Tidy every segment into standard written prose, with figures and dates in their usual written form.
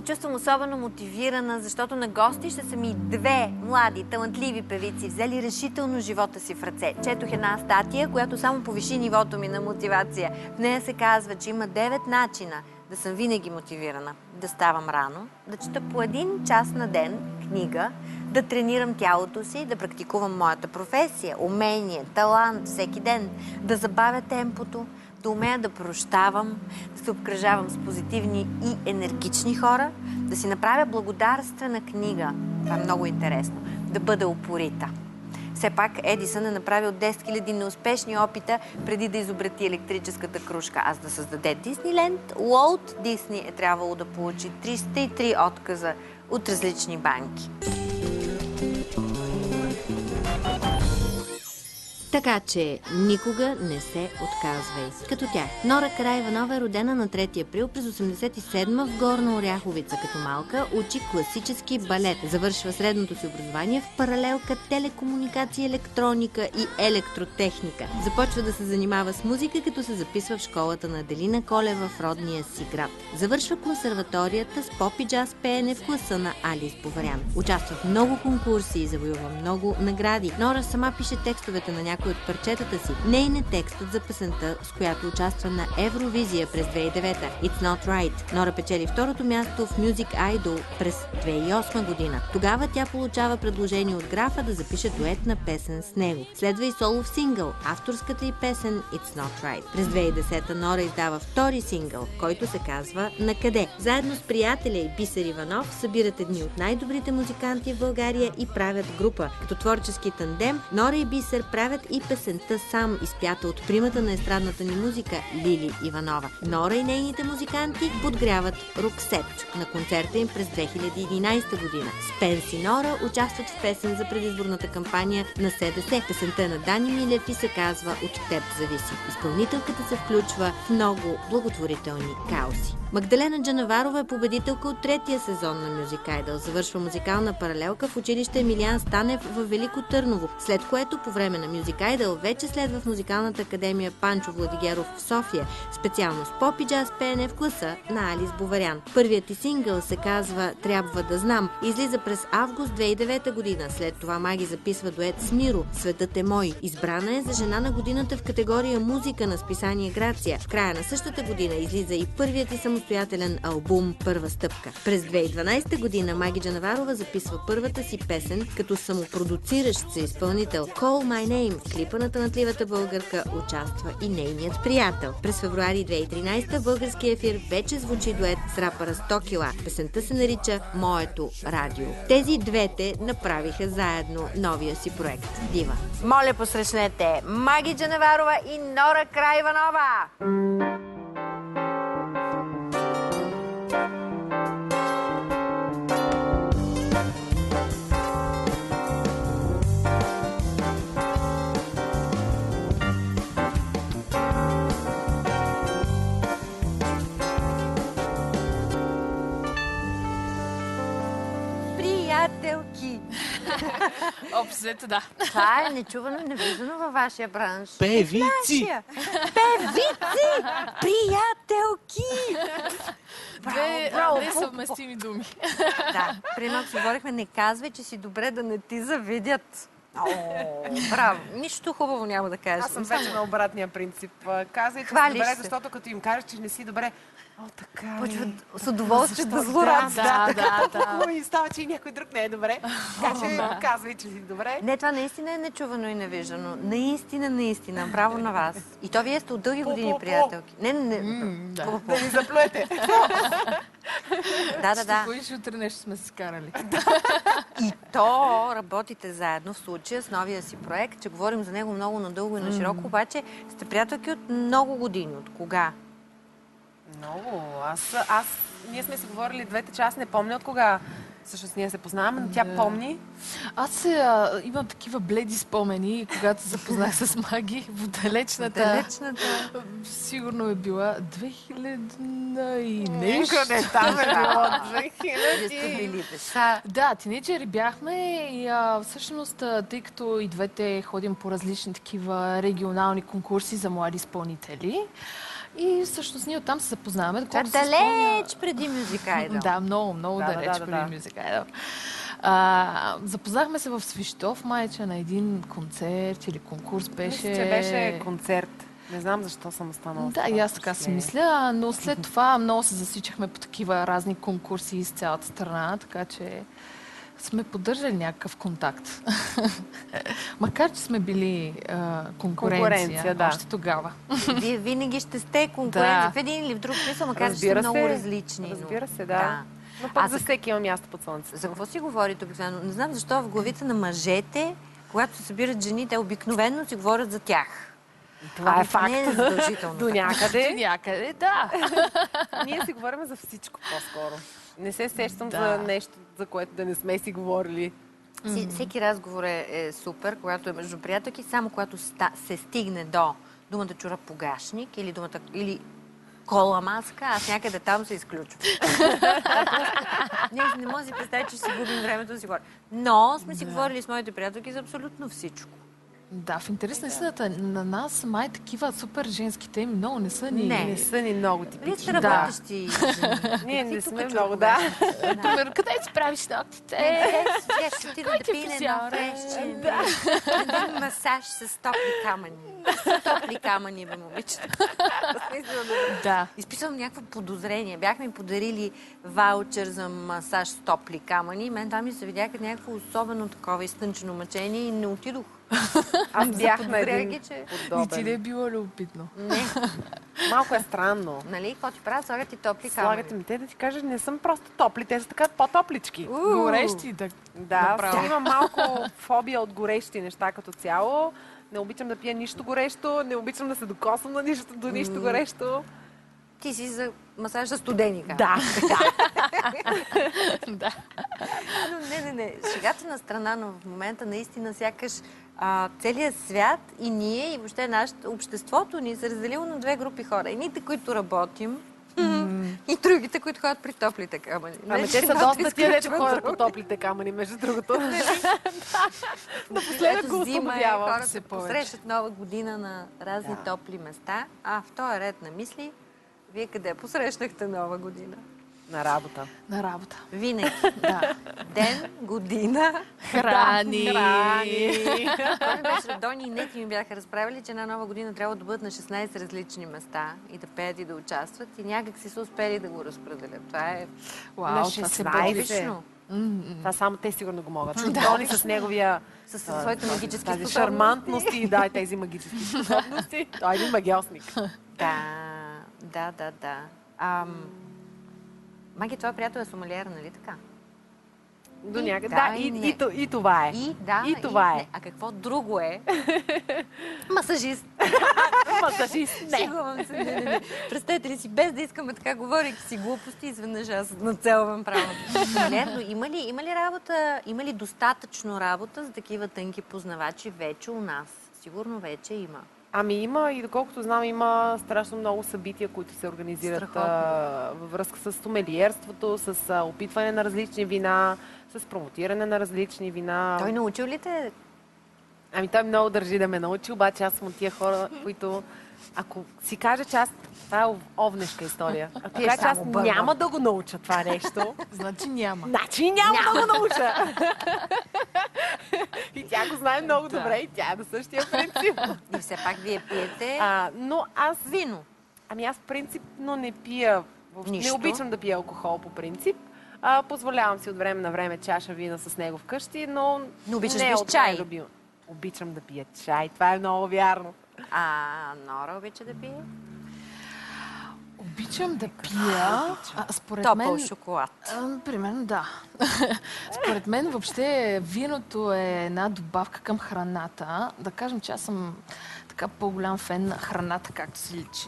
чувствам особено мотивирана, защото на гости ще са ми две млади, талантливи певици, взели решително живота си в ръце. Четох една статия, която само повиши нивото ми на мотивация. В нея се казва, че има 9 начина да съм винаги мотивирана. Да ставам рано, да чета по 1 час на ден книга, да тренирам тялото си, да практикувам моята професия, умение, талант всеки ден, да забавя темпото, да умея да прощавам, да се обкръжавам с позитивни и енергични хора, да си направя благодарствена книга. Това е много интересно. Да бъда упорита. Все пак Едисън е направил 10 000 неуспешни опита преди да изобрети електрическата кружка. А за да създаде Дисниленд, Уолт Дисни е трябвало да получи 303 отказа от различни банки. Така че никога не се отказвай. Като тях. Нора Караиванова е родена на 3 април през 1987 в Горна Оряховица. Като малка учи класически балет. Завършва средното си образование в паралелка телекомуникация, електроника и електротехника. Започва да се занимава с музика, като се записва в школата на Аделина Колева в родния си град. Завършва консерваторията с поп и джаз пеене в класа на Алис Боварян. Участва в много конкурси и завоюва много награди. Нора сама пише текстовете на някои от парчетата си. Нейн е текстът за песента, с която участва на Евровизия през 2009. It's Not Right. Нора печели второто място в Music Idol през 2008 година. Тогава тя получава предложение от графа да запише дуетна песен с него. Следва и солов сингъл, авторската й песен It's Not Right. През 2010 Нора издава втори сингъл, който се казва Накъде. Заедно с приятеля и Бисер Иванов събират едни от най-добрите музиканти в България и правят група. Като творчески тандем, Нора и Бисер правят и песента Сам, изпята от примата на естрадната ни музика Лили Иванова. Нора и нейните музиканти подгряват Роксет на концерта им през 2011 година. Спенс и Нора участват в песен за предизборната кампания на СДС. Песента е на Дани Милев и се казва От теб зависи. Изпълнителката се включва в много благотворителни каузи. Магдалена Джанаварова е победителка от 3-тия сезон на Music Idol. Завършва музикална паралелка в училище Емилиан Станев в Велико Търново, след което по време на Music Idol вече следва в музикалната академия Панчо Владигеров в София, специално с поп и джаз пеене в класа на Алис Боварян. Първият ти сингъл се казва Трябва да знам. Излиза през август 2009 година. След това Маги записва дует с Миро Светът е мой. Избрана е за жена на годината в категория музика на списание Грация. В края на същата година излиза и първият ти самостоятелен албум Първа стъпка. През 2012 година Маги Джанаварова записва първата си песен като самопродуциращ се изпълнител. Call My Name. В клипа на талантливата българка участва и нейният приятел. През февруари 2013 в българския ефир вече звучи дует с рапъра 100 кила. Песента се нарича Моето радио. Тези двете направиха заедно новия си проект Дива. Моля, посрещнете Маги Джанаварова и Нора Караиванова! Приятелки! Общо, да. Това е нечувано и невиждано във вашия бранш. Певици! Певици! Приятелки! Две несъвместими думи. Да, преди малко си говорихме, не казвай, че си добре да не ти завидят. Браво! Нищо хубаво няма да кажеш. Аз съм вече на обратния принцип. Казай, че си добре, защото като им кажеш, че не си добре, така почват с удоволствие да злорадстват. Да. И става, че и някой друг не е добре. Така че казвай, че си добре. Не, това наистина е нечувано и невиждано. Наистина. Браво на вас. И то вие сте от дълги години приятелки. Не. Да ни заплюете. Да. Ще утре нещо сме се скарали. И то работите заедно в случая с новия си проект, че говорим за него много надълго и на широко, обаче сте приятелки от много години. От кога? Много. Ние сме си говорили 2 часа, не помня от кога всъщност ние се познаваме, но тя помни. Аз имам такива бледи спомени, когато се запознах с Маги в далечната. Сигурно е била 2000 и нещо. Къде там е било 2000? Да, тинейджери бяхме и всъщност, тъй като и двете ходим по различни такива регионални конкурси за млади изпълнители, И всъщност ние оттам се запознаваме. Това далеч преди Music Idol. Да, много далеч преди Music Idol. Запознахме се в Свищов, майче, на един концерт или конкурс беше. Мисля, че беше концерт. Не знам защо съм останала. Да, и аз така си мисля, но след това много се засичахме по такива разни конкурси из цялата страна, така че сме поддържали някакъв контакт. Макар, че сме били конкуренция да. Още тогава. Вие винаги ще сте конкуренция в един или в друг смисъл, макар че сте много различни. Разбира се, да. Но пък за всеки има място под слънцето. За какво си говорите обикновено? Не знам защо в главите на мъжете, когато се събират жени, те обикновено си говорят за тях. Това е факт. Не е задължително. До някъде. До някъде, да. Ние си говорим за всичко по-скоро. Не се сещам за нещо, за което да не сме си говорили. Всеки разговор е супер, когато е между приятелки, само когато се стигне до думата чорапогашник или думата кола маска, аз някъде там се изключвам. Не може да си представя, че си губим времето да си говорим. Но сме си говорили с моите приятелки за абсолютно всичко. Да, в интерес на истината, на нас май такива супер женски теми много не са ни. Не са ни много типични. Вие сте работещи. Ние не сме много, да. Примерно, къде си правиш ногтите? Ще отида да пине едно фрешче. Един масаж с топли камъни. С топли камъни, бе, момичета. Да. Изписвам някакво подозрение. Бяхме ми подарили ваучер за масаж с топли камъни. Мен там ми се видя като някакво особено такова изтънчено мъчение и не отидох. Аз бях на един подобен. И ти ли е било любопитно? Не. Малко е странно. Нали, какво ти правят? Слагат и топли камъни. Слагат ми те да ти кажа, не съм просто топли, те са така по-топлички. Горещи, да. Имам малко фобия от горещи неща като цяло. Не обичам да пия нищо горещо, не обичам да се докосвам на до нищо горещо. Ти си за масаж за студеника. Да. Да. Но не. Шегата на страна, но в момента наистина сякаш целият свят и ние, и въобще обществото ни се разделило на две групи хора. Едните, които работим, и другите, които ходят при топлите камъни. Ами те са доста тия, дето ходят по топлите камъни, между другото. Напоследък го установявам. Хората се посрещат Нова година на разни топли места, а в този ред на мисли, вие къде посрещнахте Нова година? На работа. На работа. Винаги. Да. Ден, година, храни. Кой беше Дони и Нети ми бяха разправили, че една Нова година трябва да бъдат на 16 различни места и да пеят и да участват и някак си са успели да го разпределят. Това е на 16. Това само те сигурно го могат. Дони с неговия със своите магически способности. Шармантности и тези магически способности. Той е един магиосник. Да. Маги, това приятел е сомелиер, нали така? До някъде. Да, и това е. И това е. А какво друго е? Масажист. Масажист, не. Шегувам се. Не. Представете ли си, без да искаме така, говорейки си глупости, изведнъж аз нацелвам право. Но има ли работа, има ли достатъчно работа за такива тънки познавачи вече у нас? Сигурно вече има. Ами има и доколкото знам, има страшно много събития, които се организират във връзка с сомелиерството, с опитване на различни вина, с промотиране на различни вина. Той научил ли те? Ами той много държи да ме научи, обаче аз съм от тия хора, които ако си кажа, че аз... Това е овнешка история. Ако кажа, че аз няма да го науча това нещо... Значи няма. Значи няма да го науча! И тя го знае много добре и тя е на същия принцип. И все пак вие пиете но аз... вино. Ами аз принципно не пия... Не обичам да пия алкохол по принцип. Позволявам си от време на време чаша вина с него вкъщи, но... Не обичаш да пиеш чай? Обичам да пия чай. Това е много вярно. Нора обича да пие? Обичам да пия. Според топъл мен, шоколад. Примерно да. Според мен въобще виното е една добавка към храната. Да кажем, че аз съм така по-голям фен на храната, както си личи.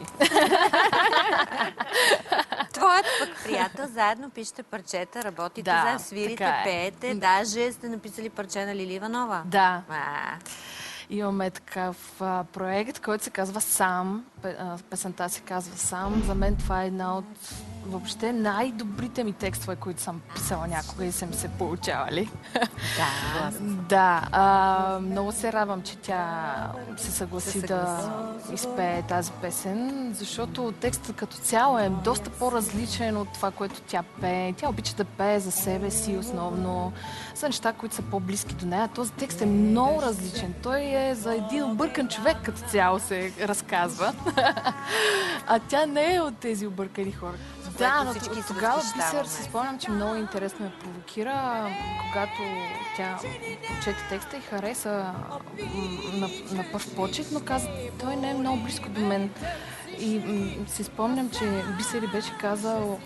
Твоят пък приятел, заедно пишете парчета, работите заедно, свирите, пеете. Даже сте написали парче на Лили Иванова. Да. Имаме такъв проект, който се казва Сам. Песента се казва Сам. За мен това е една от въобще най-добрите ми текстове, които съм писала някога и са ми се получавали. Да. Да, много се радвам, че тя се съгласи да изпее тази песен, защото текстът като цяло е доста по-различен от това, което тя пее. Тя обича да пее за себе си основно, за неща, които са по-близки до нея. Този текст е много различен. Той е за един объркан човек като цяло се разказва. А тя не е от тези объркани хора. Да, но тогава Бисер си спомням, че много интересно ме провокира, когато тя прочете текста и хареса на пръв почет, но каза, той не е много близко до мен. И си спомням, че Бисер беше казал,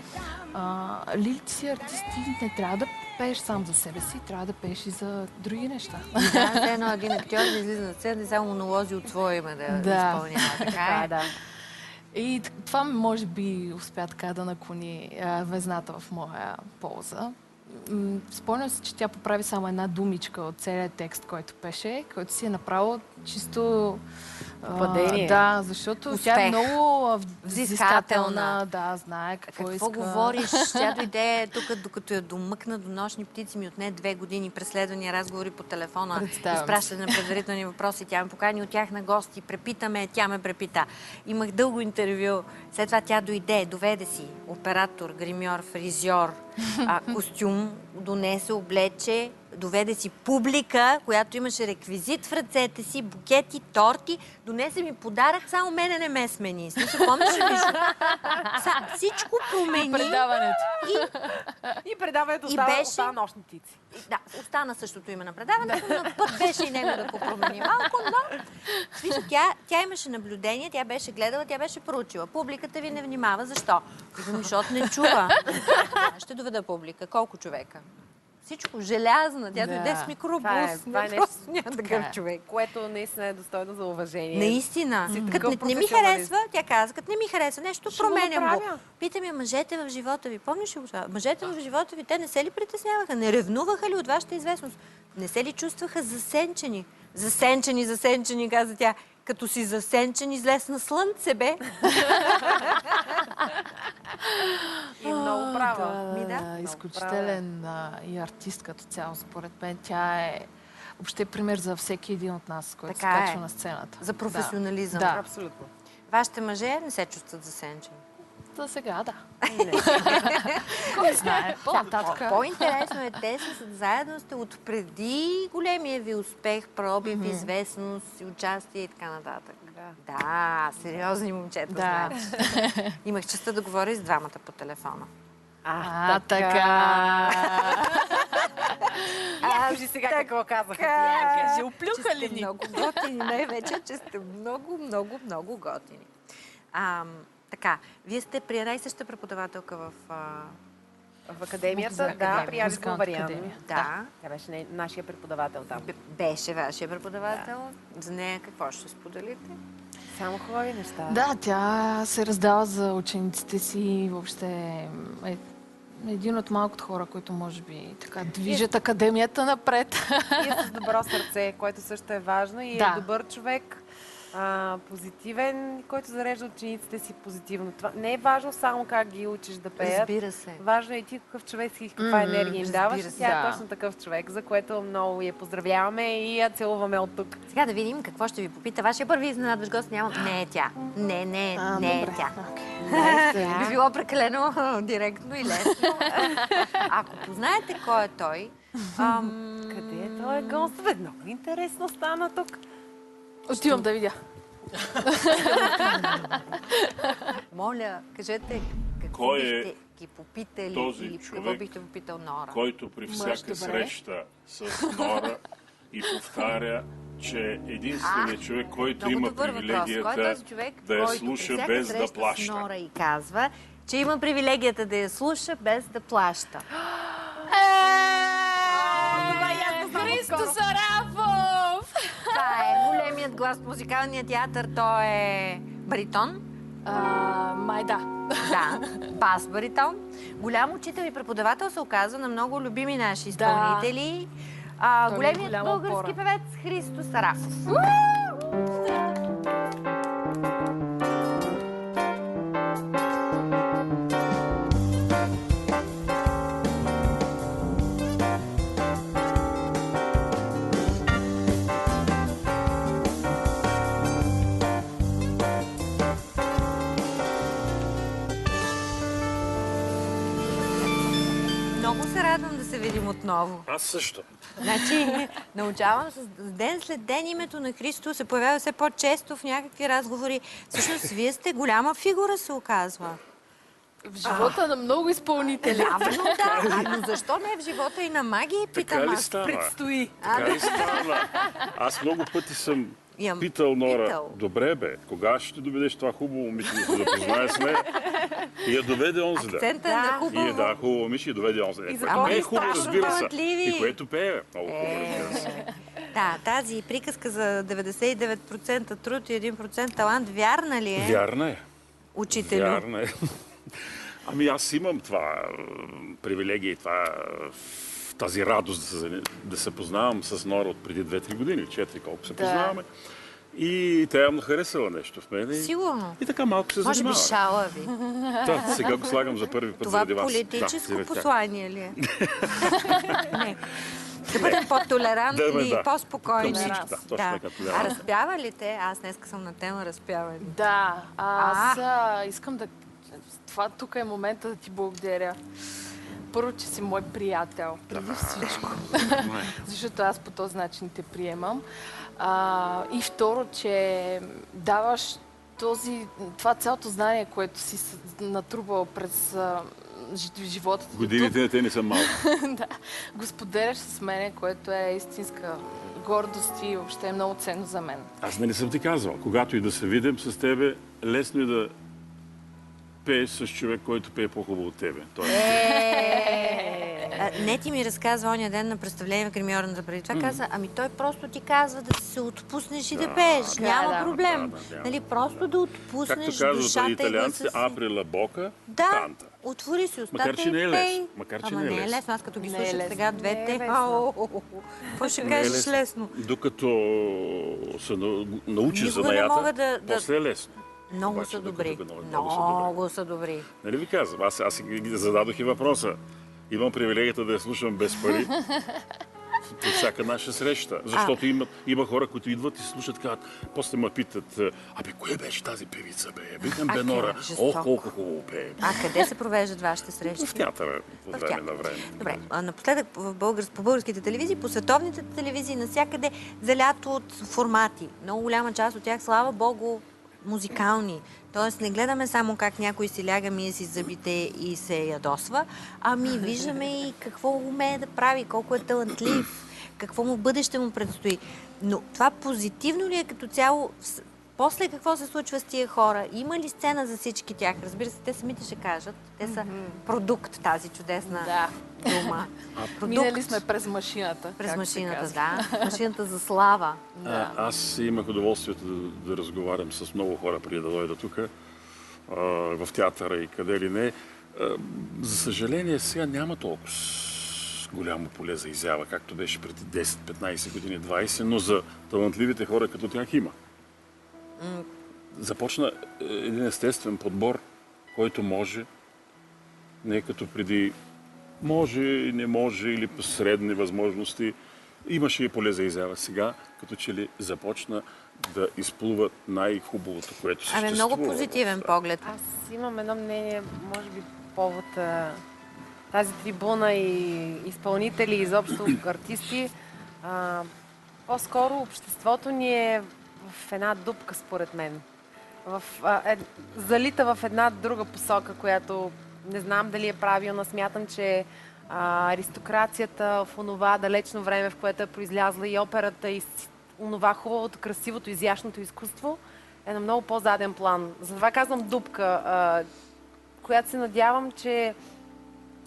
Лили, ти си артист, ти не трябва да пееш сам за себе си, трябва да пееш и за други неща. Да, едно един актьор да излиза на сцена и само монолози от своя име да изпълнява. Така е, да. И това може би успя така да наклони везната в моя полза. Спомням се, че тя поправи само една думичка от целият текст, който пеше, който си е направил чисто... Падение. Да, защото тя е много взискателна. Да, знае какво иска. Какво говориш? Тя дойде тук, докато я домъкна до нощни птици, ми отне 2 години преследвания, разговори по телефона, изпращане на предварителни въпроси. Тя ме покани от тях на гости, препитаме, тя ме препита. Имах дълго интервю. След това тя дойде, доведе си оператор, гримьор, фризьор, костюм, донесе, облече, доведе си публика, която имаше реквизит в ръцете си, букети, торти, донесе ми подарък, само мене не ме смени. Смисъл, помниш ли Мишо? Всичко промени. Предаването. И предаването остана нощни птици. Да, остана същото име на предаването, но път беше и него да го промени малко, но смисъл, тя имаше наблюдение, тя беше гледала, тя беше проучила. Публиката ви не внимава. Защо? Защото не чува. Ще доведа публика. Колко човека? Всичко желязна. Тя дойде с микробус. Това е просто няма такъв човек. Което наистина е достойно за уважение. Наистина. Като не ми харесва, тя каза, като не ми харесва нещо, променям го. Питам я, мъжете в живота ви, помниш ли го това? Мъжете в живота ви, те не се ли притесняваха? Не ревнуваха ли от вашата известност? Не се ли чувстваха засенчени? Засенчени, каза тя. Като си засенчен, излез на слънце, бе. И много права. Да, изключителен и артист като цяло, според мен. Тя е въобще пример за всеки един от нас, който се качва на сцената. За професионализъм. Да. Абсолютно. Вашите мъже не се чувстват засенчени? За сега, да. Кой знае? По-нататък. По-интересно е, те са заедно сте от преди големия ви успех, пробив, известност, участие и така нататък. Да, сериозни момчета, значи. Имах честа да говоря и с двамата по телефона. Така. Кажи сега какво казаха. Кажи, оплюха ли ни? Много готини, най-вече, че сте много готини. Така, вие сте при една и съща преподавателка в академията, при Алис Вариан. Да. Тя беше нашия преподавател там. Беше вашия преподавател. За нея какво ще споделите? Само хубави неща. Да, тя се раздава за учениците си и въобще е един от малкото хора, които може би така движат академията напред. И е с добро сърце, което също е важно и е добър човек. Позитивен, който зарежда учениците си позитивно. Това не е важно само как ги учиш да пеят. Разбира се. Важно е и ти какъв човек си, каква енергия им даваш. Тя е точно такъв човек, за което много я поздравяваме и я целуваме от тук. Сега да видим какво ще ви попита. Вашия първи изненадващ гост не е тя. Не е тя. Би било прекалено директно и лесно. Ако познаете кой е той... Къде е той гост? Много интересно стана тук. Отивам да видя. Моля, кажете какво бихте ги попитали или какво бихте попитал Нора? Който при всяка среща с Нора и повтаря, че единственият човек, който има привилегията да я слуша без да плаща. Нора и казва, че има привилегията да я слуша без да плаща. Христо Сарафов! Това е големият глас в музикалния театър. Той е баритон. Май да. Да, бас баритон. Голям учител и преподавател се оказва на много любими наши изпълнители. Големият български певец Христо Сарафов. се радвам да се видим отново. Аз също. Значи, научавам с ден след ден името на Христо се появява все по-често в някакви разговори. Всъщност, вие сте голяма фигура, се оказва. В живота на много изпълнители. Явно да. Но защо не в живота и на магии, питам Така ли аз. става? Предстои. Така ли става? Аз много пъти съм питал Нора, добре бе, кога ще доведеш това хубаво момиче да се запознае с нея? И я доведе онзи ден. Акцента на хубаво. И да, хубаво момиче, и доведе онзи ден. Ама Което е хубаво, страшно разбира се. талантливи. И което пее, много хубаво, разбира се. Да, тази приказка за 99% труд и 1% талант, вярна ли е? Вярна е. Учителю. Вярна е. Ами аз имам това привилегия и това тази радост да се познавам с Нора от преди 2-3 години, 4 колко се познаваме. И тя явно харесала нещо в мен. Сигурно. И така малко се Може занимава. би шала ви. Да, сега го слагам за първи път Това заради вас. политическо Да, послание ли е? Не. Да бъдем по-толерантни и по-спокойни. Към всички, да, точно така, толерантни. А разпява ли те? Аз днеска съм на тема разпяване. Да, аз искам да... Това тук е момента да ти благодаря. Първо, че си мой приятел, преди всичко. Защото аз по този начин те приемам. И второ, че даваш това цялото знание, което си натрупал през живота ти. Годините на те не са малко. Да, го споделяш с мене, което е истинска гордост и въобще е много ценно за мен. Аз не съм ти казвал. Когато и да се видим с тебе, лесно е да пееш с човек, който пее по-хубаво от тебе. Не ти ми разказва оня ден на представление в гримьорната преди това, каза, ами той просто ти казва да се отпуснеш и да пееш. Няма проблем. Нали, просто да отпуснеш както душата казват и италианците, гласа си. апри ла бока, Да, канта. отвори си устата Макар, че не е и лесно. пей. Ама не е лесно. Аз като ги слушах сега двете. Какво ще Не е кажеш лесно? Докато се научиш за Никога не мога наята, после е лесно. Много Обаче, са добри. много Много са добри. Нали ви казвам? Аз ги зададох и въпроса. Имам привилегията да я слушам без пари по всяка наша среща. Защото има хора, които идват и слушат, казват, после ме питат, абе, кое беше тази певица, бе? Викам, бе, Нора, колко хубаво пее. Къде се провеждат вашите срещи? В театъра, от време на време. Добре, напоследък по българските телевизии, по световните телевизии, навсякъде залято от формати. Много голяма част от тях, слава Богу, музикални. Тоест не гледаме само как някой си ляга, мие си зъбите и се ядосва, ами виждаме и какво умее да прави, колко е талантлив, какво му бъдеще му предстои. Но това позитивно ли е като цяло? После какво се случва с тия хора? Има ли сцена за всички тях? Разбира се, те самите ще кажат. Те са продукт, тази чудесна дума. Минали сме през машината. През машината, да. Машината за слава. Аз имах удоволствието да разговарям с много хора преди да дойда тук, в театъра и къде ли не. За съжаление, сега няма толкова голямо поле за изява, както беше преди 10, 15 години, 20, но за талантливите хора като тях има. Започна един естествен подбор, който може, не като преди може и не може или по средни възможности. Имаше и поле за изява. Сега, като че ли започна да изплува най-хубавото, което съществува. Много позитивен поглед. Аз имам едно мнение, може би повод тази трибуна и изпълнители, изобщо артисти. По-скоро обществото ни е в една дупка, според мен. Залита в една друга посока, която не знам дали е правилна. Смятам, че аристокрацията в онова далечно време, в което е произлязла и операта, и онова хубавото, красивото, изящното изкуство, е на много по-заден план. Затова казвам дупка, която се надявам, че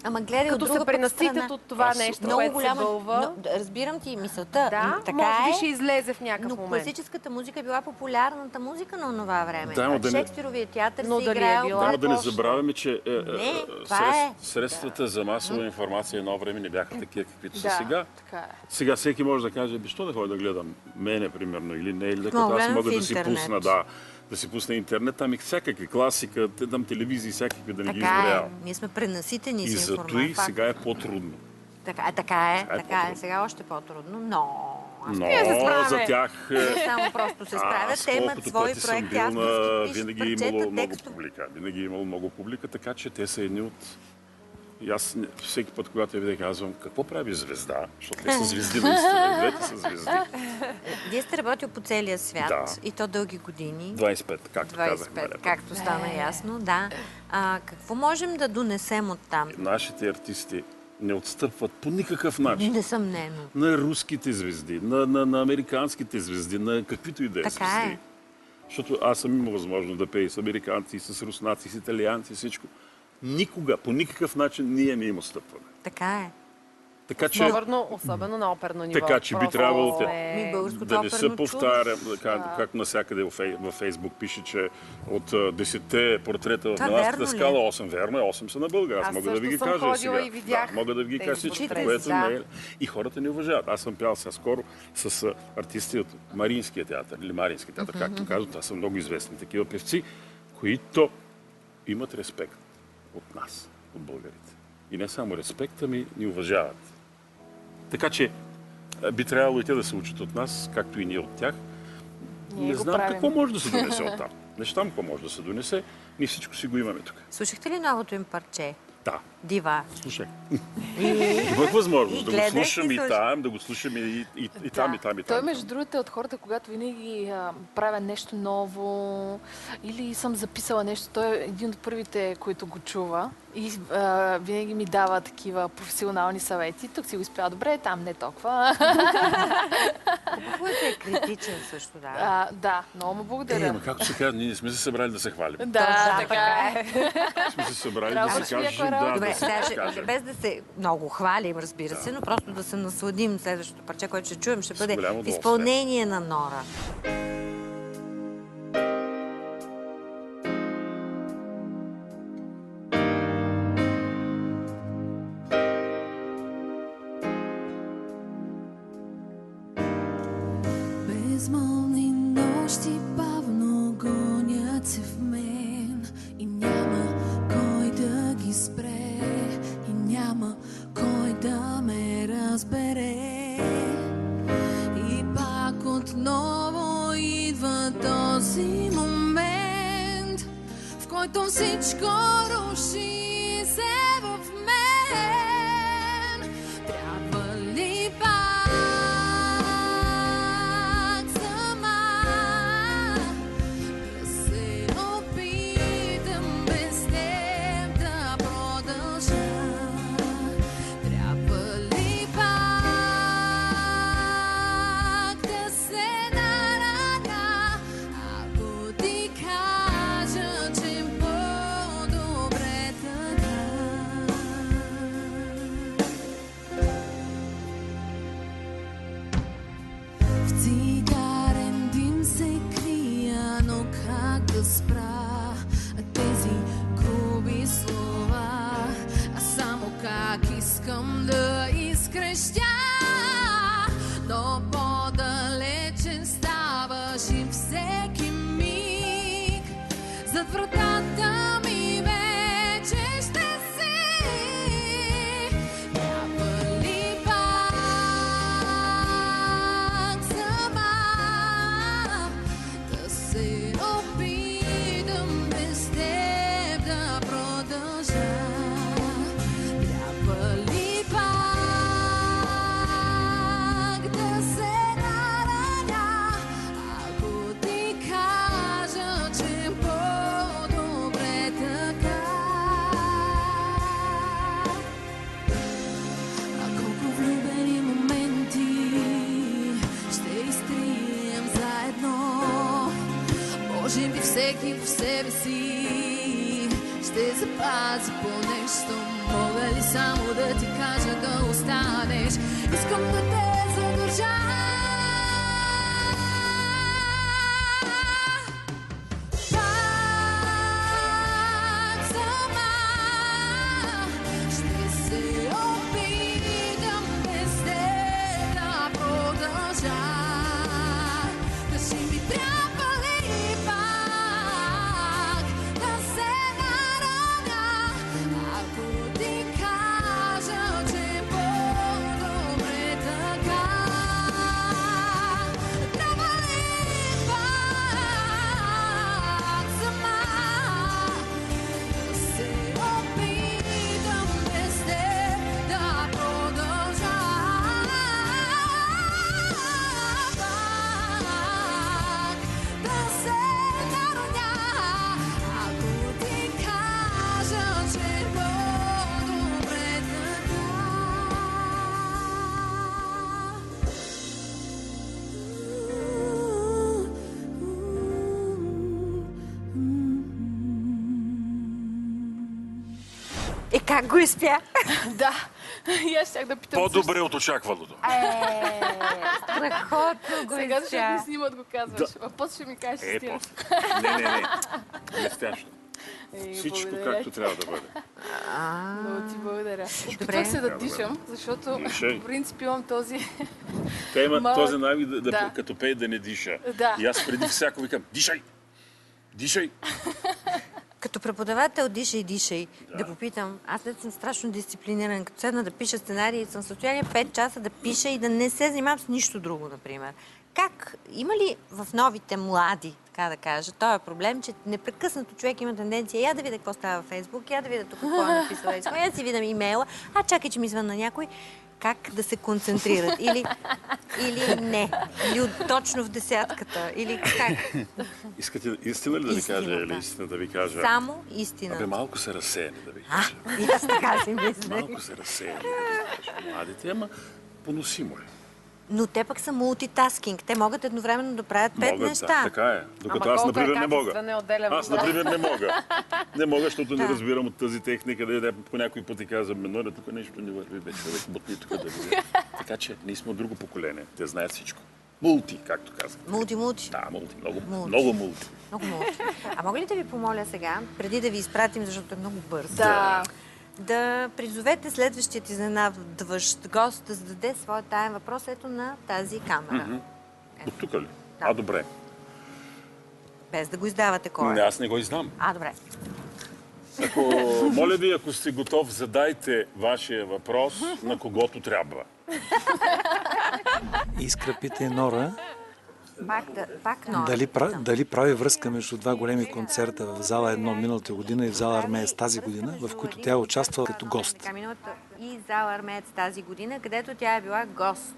Ама гледай, като се пренаситят от това нещо, което се бълва. Разбирам ти мисълта. Да, така може би ще излезе в някакъв момент. Но класическата музика е била популярната музика на онова време. Да, Шекспировия театър но се играе. Да не забравяме, че средствата за масова Мгм. информация едно време не бяха такива, каквито са Да, сега. така е. Сега всеки може да каже, що да ходя да гледам мене, примерно, или не, или да Мога аз гледам мога в да си интернет. пусна, да си пусна интернет, там и всякакви класика, там телевизии, всякакви да не ги Така изброявам. е. Ние сме пренаситени И с зато информация. и сега е по-трудно. Така е. по-трудно. Сега още по-трудно, но... Но справяме. за тях... Само просто се справят. Те имат свои проекти, авторски, пишат винаги е имало парчета, много текстове. публика. Винаги е имало много публика, така че те са едни от И аз всеки път, когато я видя, казвам, какво прави звезда? Защото те са звезди наистина. Двете са звезди. Вие сте работил по целия свят Да. и то дълги години. 25, както казахме. 25, както стана ясно, да. Какво можем да донесем оттам? Нашите артисти не отстъпват по никакъв начин Несъмнено. на руските звезди, на американските звезди, на каквито и да е Така звезди. е. Защото аз съм имал възможност да пея с американци, с руснаци, с италианци, всичко. Никога, по никакъв начин ние не им отстъпваме. Така е. Така че, Особено на оперно ниво. така, че би трябвало Българското да не се оперно повтаря, както навсякъде във Фейсбук пише, че от 10-те портрета в Това Миланската верно ли? скала 8 верно е, 8 са на българ. Аз Аз мога да ви ги също съм кажа ходила сега. и видях Да, мога да ви ги кажа тези всичко, портрети, което да. не е. И хората ни уважават. Аз съм пял сега скоро с артисти от Маринския театър или Марински театър, както казват. Това са много известни такива певци, които имат респект от нас, от българите. И не само респект, ами ни уважават. Така че би трябвало и те да се учат от нас, както и ние от тях. Ние Не го знам правим. какво може да се донесе от там. Не знам какво може да се донесе. Ние всичко си го имаме тук. Слушахте ли новото им парче? Да, Дива. слушай. Имах възможност И да го гледах, слушам и и слушах. там, да го слушам и там, и там, и Той, там. между другото, е от хората, когато винаги правя нещо ново или съм записала нещо. Той е един от първите, които го чува и винаги ми дава такива професионални съвети. Тук си го изпял добре, там не толкова. Хубаво е да е критичен също, да. Да, много му благодаря. Ама както се казва, ние не сме се събрали да се хвалим. Да, така е. Сме се събрали да Трябваше се ми кажем, някоя да, Добре, да се сега кажем. без да се много хвалим, разбира се, но просто да се насладим следващото парче, което ще чуем, ще бъде голямо в удоволствие. изпълнение на Нора. Безмълвни нощи бавно гонят се в мен и няма кой да ги спре и няма кой да ме разбере. И пак отново идва този момент, в който всичко руши се в мен. Трябва ли пак сама да се опитам без теб да продължа? Трябва ли пак да се нараня, ако ти кажа, че по-добре така? В цигарен дим се крия, но как да спра тези груби слова? А само как искам да изкрещя, но по-далечен ставаш и всеки миг зад вратата ми вече ще си. Трябва ли пак сама да се опитам без теб да продължа? Трябва ли пак да се нараня, ако ти кажа, че по-добре така? А колко влюбени моменти ще изтрием заедно? Може би всеки в себе си ще запази по нещо. Мога ли само да ти кажа да останеш? Искам да те задържа. Пак сама ще се опитам без теб да продължа. Кажи ми, трябва ли пак да се нараня, ако ти кажа, че по-добре така? Как го изпя? Да. И аз щях да питам. По-добре от очакваното. Страхотно го Сега защото изпя. не снимат го казваш. А после ще ми кажеш истина. После. Не. Блестящо. Всичко както трябва да бъде. Много ти благодаря. Добре. Опитвах се да дишам, защото Дишай. по принцип имам този... Те имат Малък. този навик Да. като пее да не диша. Да. И аз преди всяко викам, дишай! Дишай! Като преподавател дишай. Да попитам, аз не съм страшно дисциплиниран. Като седна да пиша сценарий, съм в състояние 5 часа да пиша и да не се занимавам с нищо друго, например. Как? Има ли в новите млади, така да кажа, този проблем, че непрекъснато човек има тенденция я да видя какво става във Фейсбук, я да видя тук какво е написала, я си видам имейла, чакай, че ми звънна някой. Как да се концентрират? Или не? Или точно в десятката? Или как? Искате истина ли да ви кажа Истината. или истина да ви кажа? Само истина. Абе, малко са разсеяни да ви кажа. И аз така си мисля. Малко са разсеяни да ви кажа. Младите, ама поносимо е. Но те пък са мултитаскинг. Те могат едновременно да правят 5 Могат, неща. да, така е. Докато Ама аз, колко е например, не мога. качествен, отделям. Аз, например, не мога. Не мога, защото не Да. разбирам от тази техника. Да по някой път и казвам, Миноре, тук нещо не върви, бе, човек, бутни тук да видя. Така че ние сме от друго поколение. Те знаят всичко. Мулти, както казвам. Мулти. Да, мулти. Много мулти. Много мулти. А мога ли да ви помоля сега, преди да ви изпратим, защото е много бързо, да призовете следващият изненадващ гост да зададе своя таен въпрос ето на тази камера. От тук ли? А, добре. Без да го издавате кой Не, е. аз не го изнам. Добре. Моля ви, ако сте готов, задайте вашия въпрос на когото трябва. Искра пита и Нора Пак Нора. дали прави връзка между два големи концерта в зала 1 миналата година и в зала Армеец тази година, в които тя е участвала като гост. Така, миналата и зала Армеец тази година, където тя е била гост.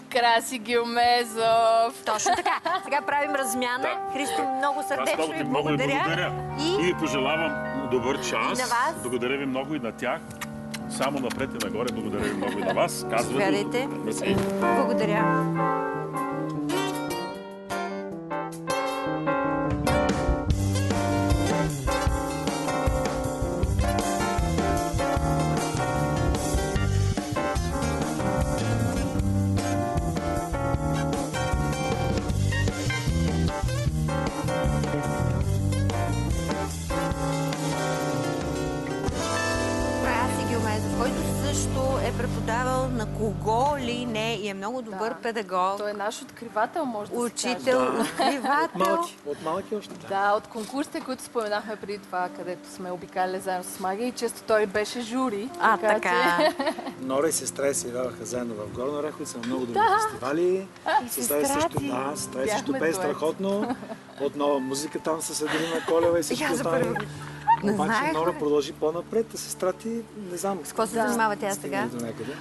Краси Гилмезов! Точно така. Сега правим размяна. Да. Христо, много Аз сърдечно ви много ви благодаря. И И ви пожелавам добър час. И на вас. Благодаря ви много и на тях. Само напред и нагоре. Благодаря ви много и на вас. Заповядайте. Мерси. благодаря. Краси Гилмезов, който също е преподавал на кого ли не и е много добър Да. педагог, Той е наш откривател, може да се учител, каже. откривател. От малки още. Да, от конкурсите, които споменахме преди това, където сме обикаляли заедно с Магия и често той беше жури. Така. Нора и сестра се явяваха заедно в Горна Оряховица на много други фестивали. Сестра и също, сестра и също Бяхме пее дует. страхотно. От нова музика там с Аделина Колева и всичко Я за останало. първи Не Обаче знаех, Нора бе. продължи по-напред, а сестра ти не знам. С какво се занимава тя сега? До някъде.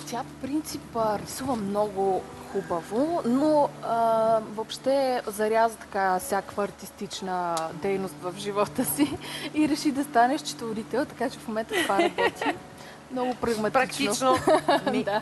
Тя по принцип рисува много хубаво, но въобще заряза така всякаква артистична дейност в живота си и реши да стане счетоводител, така че в момента това работи. Много прагматично. Практично. Да.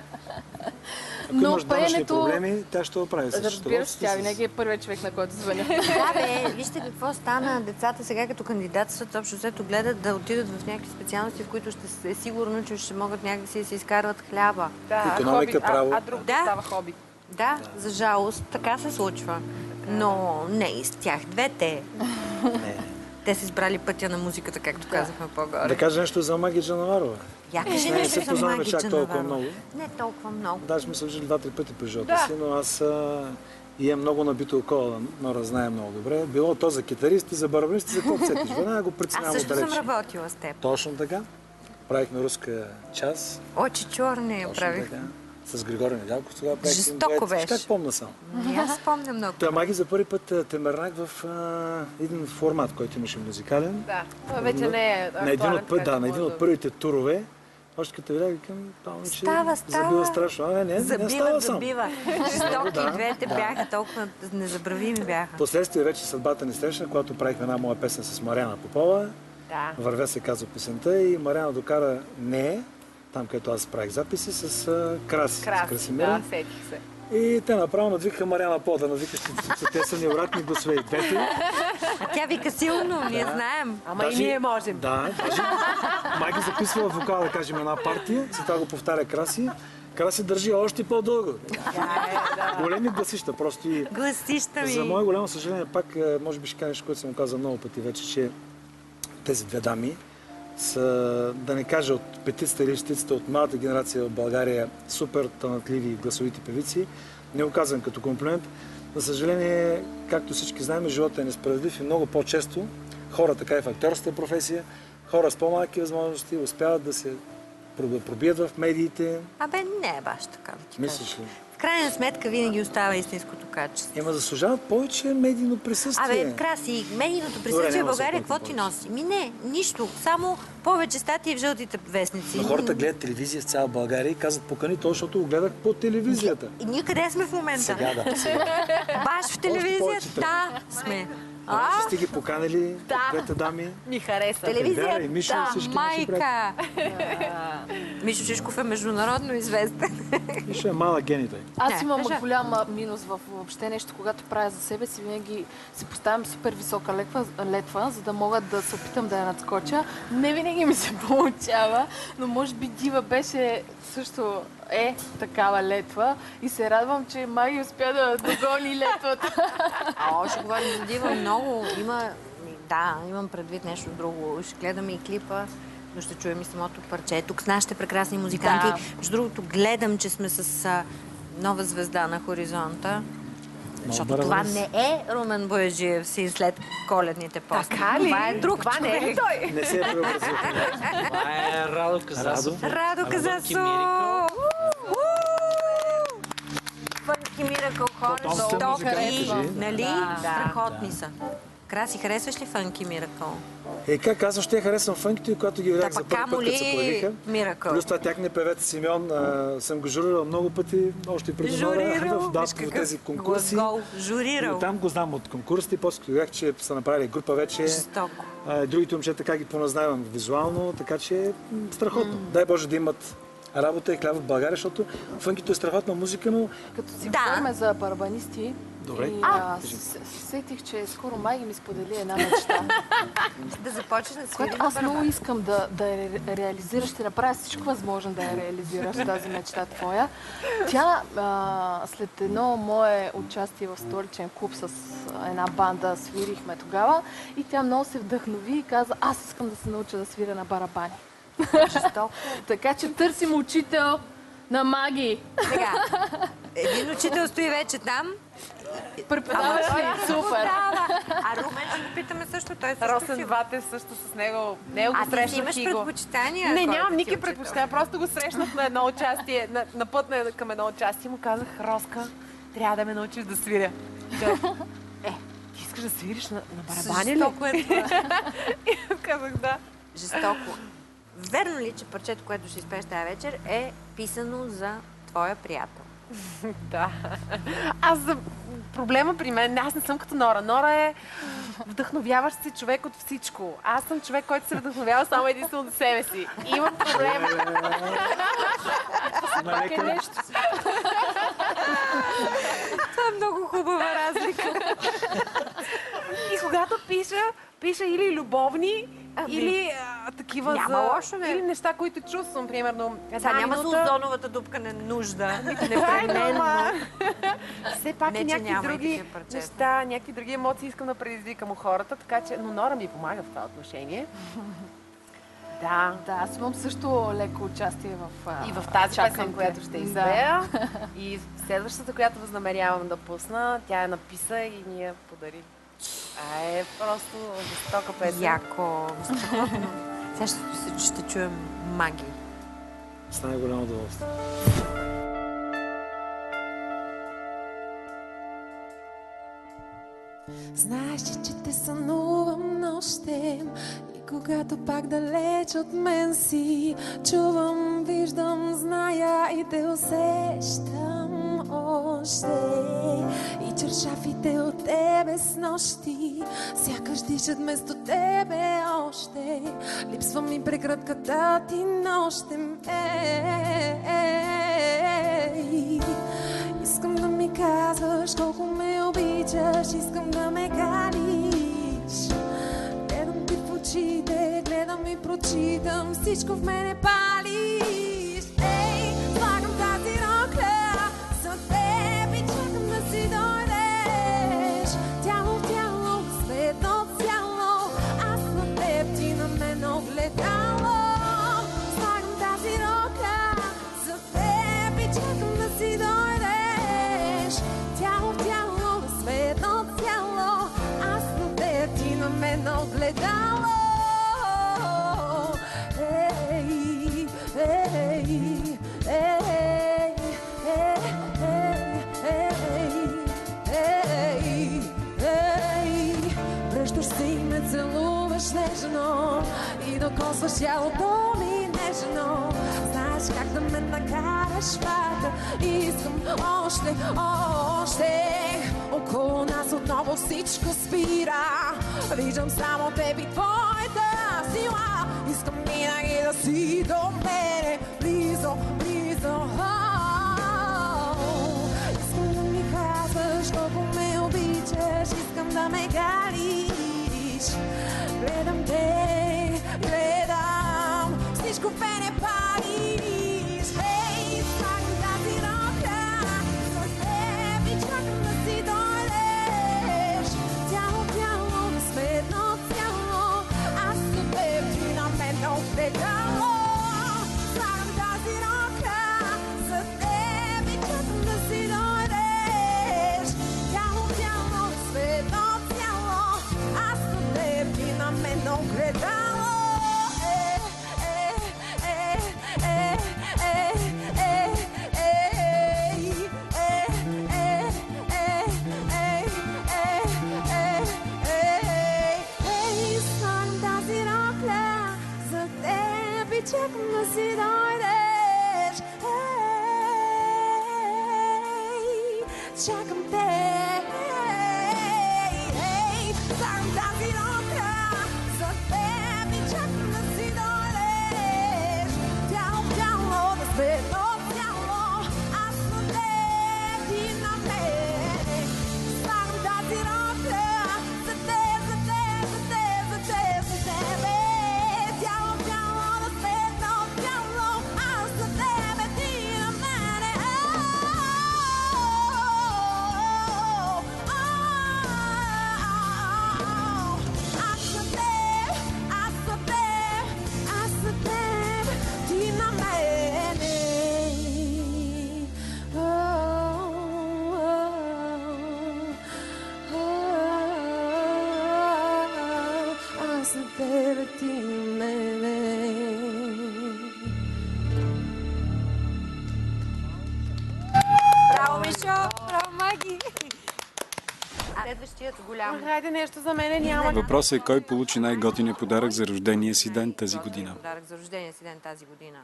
Ако Но имаш данъчни пеенето, проблеми, тя ще го прави. разбира се, тя винаги е първият човек, на който звъня. Да, бе, вижте какво стана. Децата сега като кандидатстват, общо взето гледат да отидат в някакви специалности, в които ще е сигурно, че ще могат някакси да си изкарват хляба. Да, Икономика, хоби, право. а друг Да. става хоби. Да, за жалост, така се случва. Но не и с тях двете. Те са избрали пътя на музиката, както казахме по-горе. Да кажа нещо за Маги Джанаварова. Я кажи Не нещо се за познаваме Маги чак толкова Джанаварова. много. Не толкова много. Даже сме се виждали 2-3 пъти през живота Да. си, но аз имам много набито около, Нора знае много добре. Било то за китарист и за барабанист, и за какво сетиш. Веднага го Аз преценявам също съм отдалеч. работила с теб. Точно така. Правихме руска час. Очи черни я Точно правих. така. С Григорий Недялков тогава правихме Жестоко дует. беше. Как помня само. И аз спомням много. Той Маги за първи път те мърнах в един формат, който имаше музикален. Да, това вече не е На един от, актуален, така че на един може от първите турове. Още като видях, викам, това момиче Става. забива страшно. Не става Забива, сам. забива. Жестоки Да, и двете бяха толкова незабравими бяха. Последствие вече съдбата ни срещна, когато правихме една моя песен с Мариана Попова. Да. Вървя се казва песента и Мариана докара не, там където аз правих записи с Краси, с Краси, Красимира. да, сетих се. И те направо надвикаха Мариана По, да надвикаш, че те са невероятни гласове и двете. А тя вика силно, ние знаем. Ама и ние можем. Да, даже май ги записва в вокал, да кажем, една партия, след това го повтаря Краси. Краси държи още по-дълго. Големи гласища, просто и... Гласища ми. За мое голямо съжаление, пак, може би ще кажа нещо, което съм казал много пъти вече, че тези две дами са, да не кажа от петицата или шестицата от малата генерация в България, супер талантливи гласовити певици. Не го казвам като комплимент. За съжаление, както всички знаем, животът е несправедлив и много по-често хора, така и в актьорската професия, хора с по-малки възможности успяват да се пробият в медиите. Абе, не е баш така, да ти кажа. Мислиш ли? В крайна сметка винаги остава истинското качество. Ема заслужават повече медийно присъствие. Абе, Краси, медийното присъствие в България, какво ти носи? Не, нищо. Само повече статии в жълтите вестници. Но хората гледат телевизия в цяла България и казват, покани то, защото го гледах по телевизията. И ние къде сме в момента? Сега да. Баш в телевизията? Да, сме. Ще сте ги поканили, двете дами. Ми хареса. Телевизията, и Мишо, всички майка! Мишо Шишков е международно известен. Мишо е малък гений той. Аз имам голям минус в въобще нещо, когато правя за себе си, винаги си поставям супер висока летва, за да мога да се опитам да я надскоча. Не винаги ми се получава, но може би Дива беше също такава летва и се радвам, че Маги успя да догони летвата. Ще говорим за Дива много. Имам предвид нещо друго. Ще гледаме и клипа, но ще чуем и самото парче. Тук с нашите прекрасни музиканти. Да. Между другото, гледам, че сме с нова звезда на хоризонта. Защото това не е Румен Бояджиев си след коледните пости. Така ли? Това е друг Това не е ли той? Не се е преобразил. Това е Радо Казасов. Радо Казасов! Фънки Миракъл хора, стоки, нали? Страхотни са. Краси, харесваш ли Фънки Миракъл? Как казвам, ще харесвам фънките, когато ги видях за първи път, като се появиха. Миракъл. Плюс това тяхния певец Симеон съм го журирал много пъти, още преди Нора, в тези конкурси. Журирал. И там го знам от конкурсите, после като видях, че са направили група вече. Жестоко. Другите момчета как ги поназнавам визуално, така че е страхотно. Дай Боже да имат работа и хляб в България, защото фънкито е страхотна музика, но... Като си говорим за барабанисти, Добре. сетих, че скоро Майги ми сподели една мечта. Да започнеш да свири Което аз много искам да я реализираш, ще направя всичко възможно да я реализираш, тази мечта твоя. Тя след едно мое участие в столичен клуб с една банда свирихме тогава и тя много се вдъхнови и каза, аз искам да се науча да свиря на барабани. Жестоко. Така че търсим учител на Маги. Сега, един учител стои вече там. Преподаваш ли? Супер! А Румен ще го питаме също. Той също Росен Вате също с него. Него го ти срещнах имаш и го... предпочитания? Не, кой нямам да ти никакви учител? предпочитания. Просто го срещнах на едно участие, на път към едно участие и му казах, Роска, трябва да ме научиш да свиря. Ти искаш да свириш на барабани ли? Жестоко е това. И казах да. Жестоко. Верно ли, че парчето, което ще изпееш тази вечер, е писано за твоя приятел? Да. Проблема при мен, аз не съм като Нора. Нора е вдъхновяващ се човек от всичко. Аз съм човек, който се вдъхновява само единствено до себе си. И имам проблем. Пак е нещо. Това е много хубава разлика. И когато пиша или любовни, или такива Няма лошо, не. или неща, които чувствам, примерно. Сега няма за озоновата дупка не нужда. Непременно. Все пак Не, и че някакви няма и други такива парчета. неща, някакви други емоции искам да предизвикам у хората, така че, но Нора ми помага в това отношение. Да. Да, аз имам също леко участие И в тази Чакам песен, те. която ще изпея. И следващата, която възнамерявам да пусна, тя я написа и ни я подари. Е просто жестока песен. Яко. Страхотно. Сега ще чуем Маги. С най-голямо удоволствие. Знаеш, че те сънувам нощем и когато пак далеч от мен си, чувам, виждам, зная и те усещам още. И чершафите от тебе с нощи сякаш дишат вместо тебе още. Липсва ми преградката ти нощем. Искам да казваш колко ме обичаш, искам да ме ганиш. Гледам ти в очите, гледам и прочитам, всичко в мене палиш. Ей, слагам тази рокля за теб и чакам да си дойдеш. Тяло в тяло, светно цяло, аз на теб, ти на мен огледало. Слагам тази рокля за теб и чакам да си дойдеш. Тяло в тяло, светно цяло, аз на теб, ти на мен огледало. Ей, ей, ей, връщаш се и ме целуваш нежно и докосваш тялото ми нежно. Знаеш как да ме накараш пак, искам още, още. Около нас отново всичко спира, виждам само теб и твоята сила. Искам винаги да си до мене, близо, близо. Искам да ми казваш колко ме обичаш, искам да ме галиш. Гледам те, гледам, всичко в мене палиш. Ей, слагам тази рокля за теб и чакам да си дойдеш. Тяло в тяло, светно цяло, аз за теб, ти на мен огледало. Слагам тази рокля за теб и чакам да си дойдеш. Тяло в тяло, светно цяло, аз за теб, ти на мен огледало. Чакам да си дойдеш. Ей, чакам те. Ей, слагам тази рокля за теб и чакам да си дойдеш. Тяло в тяло, да светло тяло, аз на теб, ти на мен. Слагам тази рокля за теб, за теб, за теб, за теб, за теб. Тяло в тяло, да светло тяло, аз за теб, ти на мене. Аз за теб, аз за теб, аз за теб, ти на мене. Аз за теб, ти на мене. Браво, Мишо! Браво, Маги! Следващият голям. Хайде, нещо за мене няма. Въпросът е кой получи най-готиния подарък за рождения си ден тази година. Подарък за рождения си ден тази година.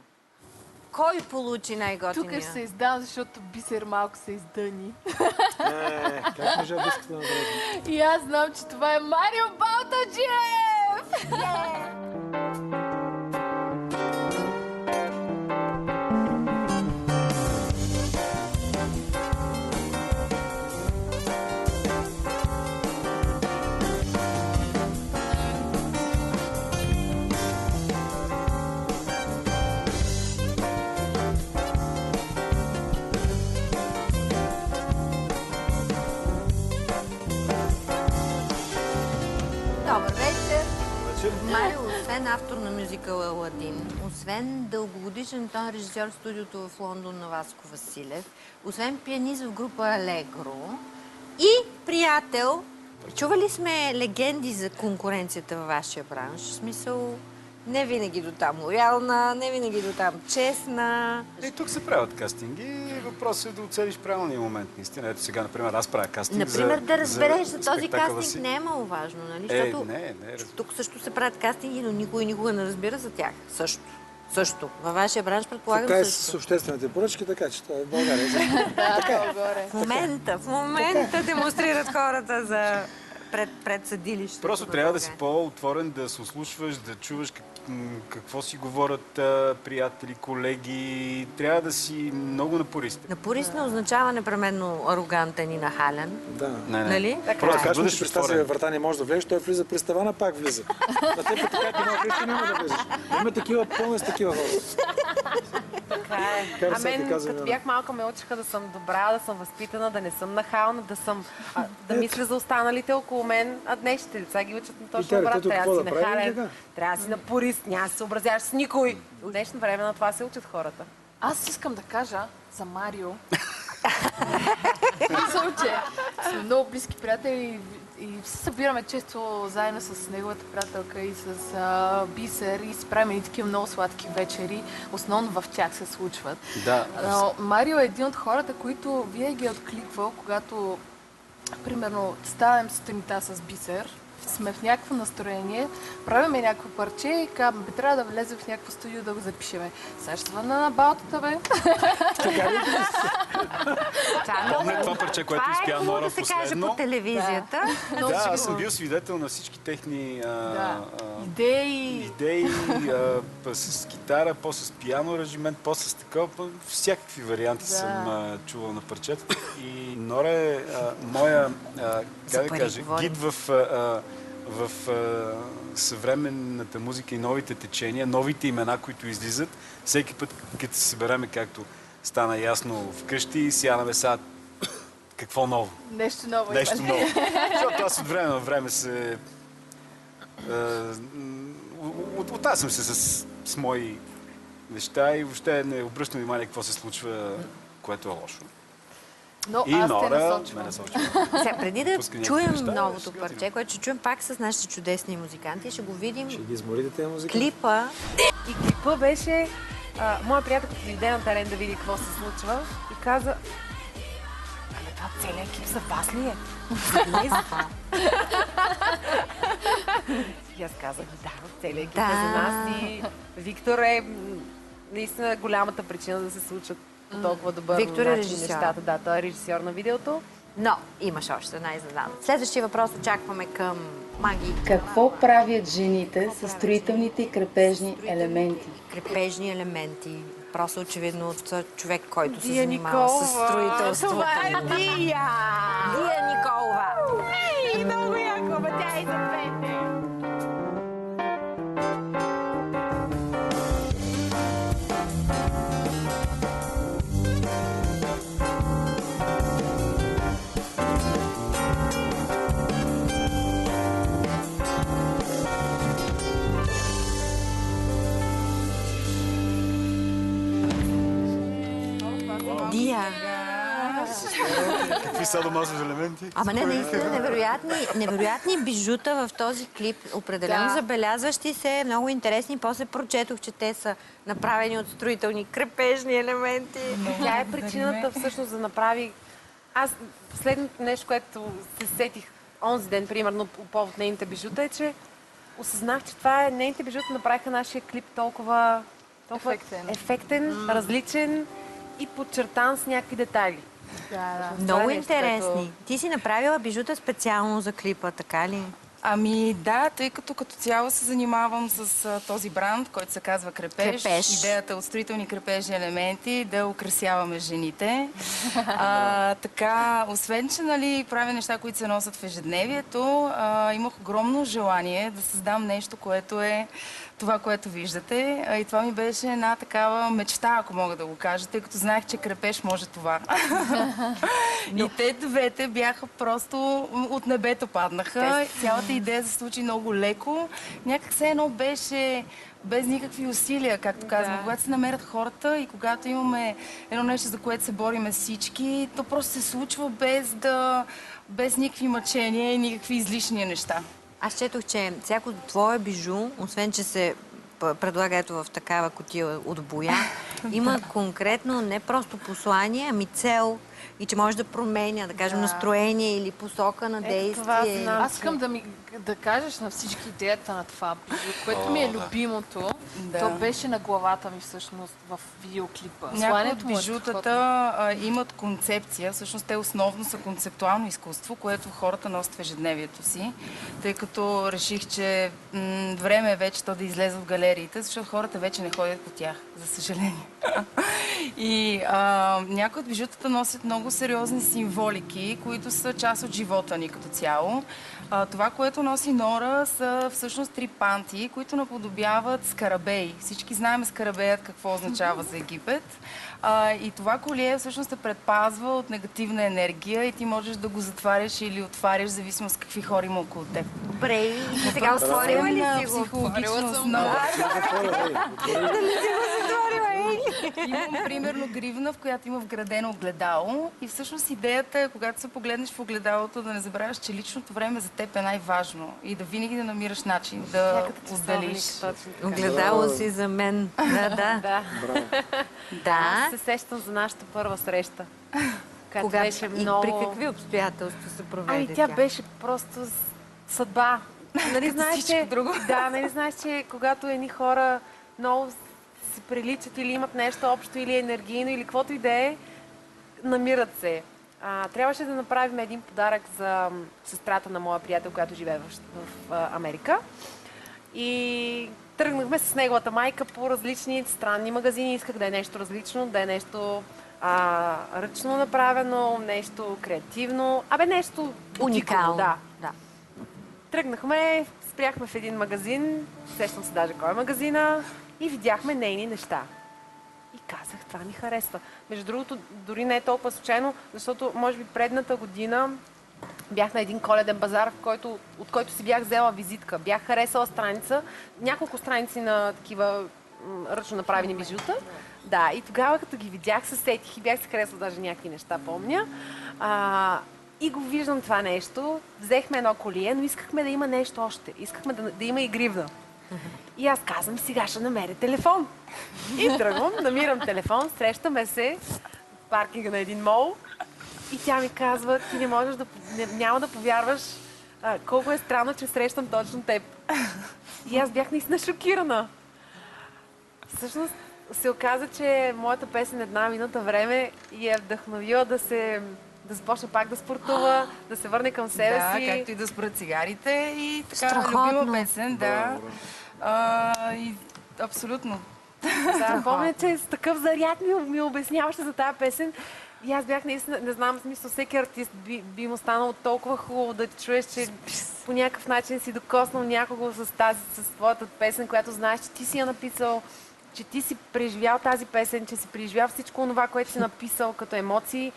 Кой получи най-готиния? Тук ще се издам, защото Бисер малко се издъни. Как може да искате да направите? И аз знам, че това е Марио Балтаджиев! Добър вечер! Марио, освен автор на мюзикъла Аладин, освен дългогодишен тон режисьор в студиото в Лондон на Васко Василев, освен пианист в група Алегро и приятел, чували сме легенди за конкуренцията във вашия бранш? В смисъл, не винаги до там лоялна, не винаги до там честна. И тук се правят кастинги. Въпросът е да оцелиш правилния момент. Наистина, ето сега, например, аз правя кастинг Например, да разбереш за този спектакъла кастинг си. не е маловажно, нали? Защото не. тук също се правят кастинги, но никой никога не разбира за тях. Също. Във вашия бранш предполагам Така е също. с обществените поръчки, така че това е в България. Да, В момента демонстрират хората за пред съдилището. Просто трябва да си по-отворен, да се ослушваш, да чуваш какво си говорят приятели, колеги. Трябва да си много напорист. Напорист не означава непременно арогантен и нахален. Да. Не. Нали? Просто да кажеш, бъдеш че през тази отворен. врата не може да влезеш, той влиза през тавана, пак влиза. На теб така ти няма да влезеш. Има такива пълни с такива хора. Така е. Кара А сега ти мен, казвам, като Яна. бях малка, ме учиха да съм добра, да съм възпитана, да не съм нахална, да мисля за останалите около мен. А днешните деца ги учат на точно тя, обратно. детето Трябва да какво си да прави, нахален, така? трябва да си напорист, няма да се съобразяваш с никой. В днешно време на това се учат хората. Аз искам да кажа за Марио. Мисля, че сме много близки приятели и се събираме често заедно с неговата приятелка и с Бисер и си правим и такива много сладки вечери. Основно в тях се случват. Да. Но Марио е един от хората, които винаги е откликвал, когато примерно ставам сутринта с Бисер, сме в някакво настроение, правиме някакво парче и казвам, трябва да влезем в някакво студио да го запишеме. Сега ще звънна на балтата, бе. Помня това парче, което изпя Нора да се каже последно. по телевизията. Да, аз съм бил свидетел на всички техни Идеи. с китара, по с пиано аранжимент, по с такова, всякакви варианти съм чувал на парчетата. И Нора е моя, как да кажа, гид в съвременната музика и новите течения, новите имена, които излизат. Всеки път, като се събереме, както стана ясно вкъщи, сядаме сега какво ново. Нещо ново. Нещо ново. Защото аз от време на време се... Отнасям се с мои неща и въобще не обръщам внимание какво се случва, което е лошо. Но И аз те Нора насочвам. ме насочва. Сега, преди да Пуска някакви чуем неща, новото ще парче, което ще чуем пак с нашите чудесни музиканти, ще го видим Ще ги изморите тези музики. клипа. И клипа беше... моя приятел, като дойде на терен да види какво се случва и каза: абе, това целият екип за вас ли е? Не за това. И аз казах: да, целият екип е за нас и Виктор е наистина голямата причина да се случат по толкова добър Виктор е начин режисьор. нещата. Да, той е режисьор на видеото. Но имаш още една изненада. Следващия въпрос очакваме към Маги. Какво правят жените с строителните и крепежни елементи? Крепежни елементи. Просто очевидно от човек, който се Дия занимава с Николова. строителство. Това е Дия! Дия Николова. Ей, много яко, ама тя и за двете. Дия. Какви садомазови елементи? Ама не, наистина невероятни бижута в този клип. Определено Да. забелязващи се, много интересни. После прочетох, че те са направени от строителни крепежни елементи. Тя е причината всъщност да направи... Аз последното нещо, което се сетих онзи ден, примерно, по повод нейните бижута, е, че осъзнах, че това е... Нейните бижута направиха нашия клип толкова ефектен, различен и подчертан с някакви детайли. Да. Много това е нещо, интересни. което- Ти си направила бижута специално за клипа, така ли? Ами да, тъй като цяло се занимавам с този бранд, който се казва Крепеж. Крепеж. Идеята е от строителни крепежни елементи да украсяваме жените. Така, освен, че правя неща, които се носят в ежедневието, имах огромно желание да създам нещо, което е това, което виждате. И това ми беше една такава мечта, ако мога да го кажа, тъй като знаех, че Крепеж може това. И те двете бяха просто от небето паднаха. Цялата идея се случи много леко. Някак се едно беше без никакви усилия, както казвам. Когато се намерят хората и когато имаме едно нещо, за което се бориме всички, то просто се случва без никакви мъчения и никакви излишни неща. Аз четох, че всяко твое бижу, освен че се предлага ето в такава кутия от боя, има конкретно не просто послание, ами цел и че може да променя, да кажем, настроение или посока на действие. Аз искам да кажеш на всички идеята на това бижу, което ми е любимото. То беше на главата ми всъщност в видеоклипа. Някои от бижутата имат концепция, всъщност те основно са концептуално изкуство, което хората носят в ежедневието си, тъй като реших, че време е вече то да излезе в галериите, защото хората вече не ходят по тях, за съжаление. И някои от бижутата носят много сериозни символики, които са част от живота ни като цяло. Това, което носи Нора, са всъщност 3 панти, които наподобяват скарабеи. Всички знаем скарабеят какво означава за Египет. И това колие всъщност те предпазва от негативна енергия и ти можеш да го затваряш или отваряш, зависимо с какви хора има около теб. Добре, и сега отворила ли си го? Психологична основа. Имам примерно гривна, в която има вградено огледало и всъщност идеята е, когато се погледнеш в огледалото, да не забравяш, че личното време за теб е най-важно и да винаги да намираш начин да отделиш. Огледало си за мен. Да. Аз се сещам за нашата първа среща. Кога беше и много... при какви обстоятелства се проведе тя беше просто съдба. Нали знаеш, че... Да, нали знаеш, че когато едни хора много се приличат или имат нещо общо, или енергийно, или каквото и да е, намират се. Трябваше да направим един подарък за сестрата на моя приятел, която живее в Америка. И тръгнахме с неговата майка по различни странни магазини. Исках да е нещо различно, да е нещо ръчно направено, нещо креативно. Нещо уникално. Да. Тръгнахме, спряхме в един магазин, сещам се даже кой е магазина, и видяхме нейни неща. И казах, това ми харесва. Между другото, дори не е толкова случайно, защото може би предната година бях на един коледен базар, от който си бях взела визитка. Бях харесала страница, няколко страници на такива ръчно направени бижута. Да, и тогава, като ги видях, се сетих и бях се харесала даже някакви неща, помня. И го виждам това нещо. Взехме едно колие, но искахме да има нещо още. Искахме да има и гривна. И аз казвам, сега ще намеря телефон. И тръгвам, намирам телефон, срещаме се в паркинга на един мол и тя ми казва, ти не можеш няма да повярваш колко е странно, че срещам точно теб. И аз бях наистина шокирана. Всъщност се оказа, че моята песен "Една минута време" я е вдъхновила да започне пак да спортува, да се върне към себе си. Да, както и да спрат цигарите и така, любима песен, да. И абсолютно. Да, помня, че с такъв заряд ми обясняваше за тази песен. И аз бях наистина, не знам, в смисъл, всеки артист би му станало толкова хубаво да чуеш, че по някакъв начин си докоснал някого с твоята песен, която знаеш, че ти си я написал, че ти си преживял тази песен, че си преживял всичко това, което си написал като емоции.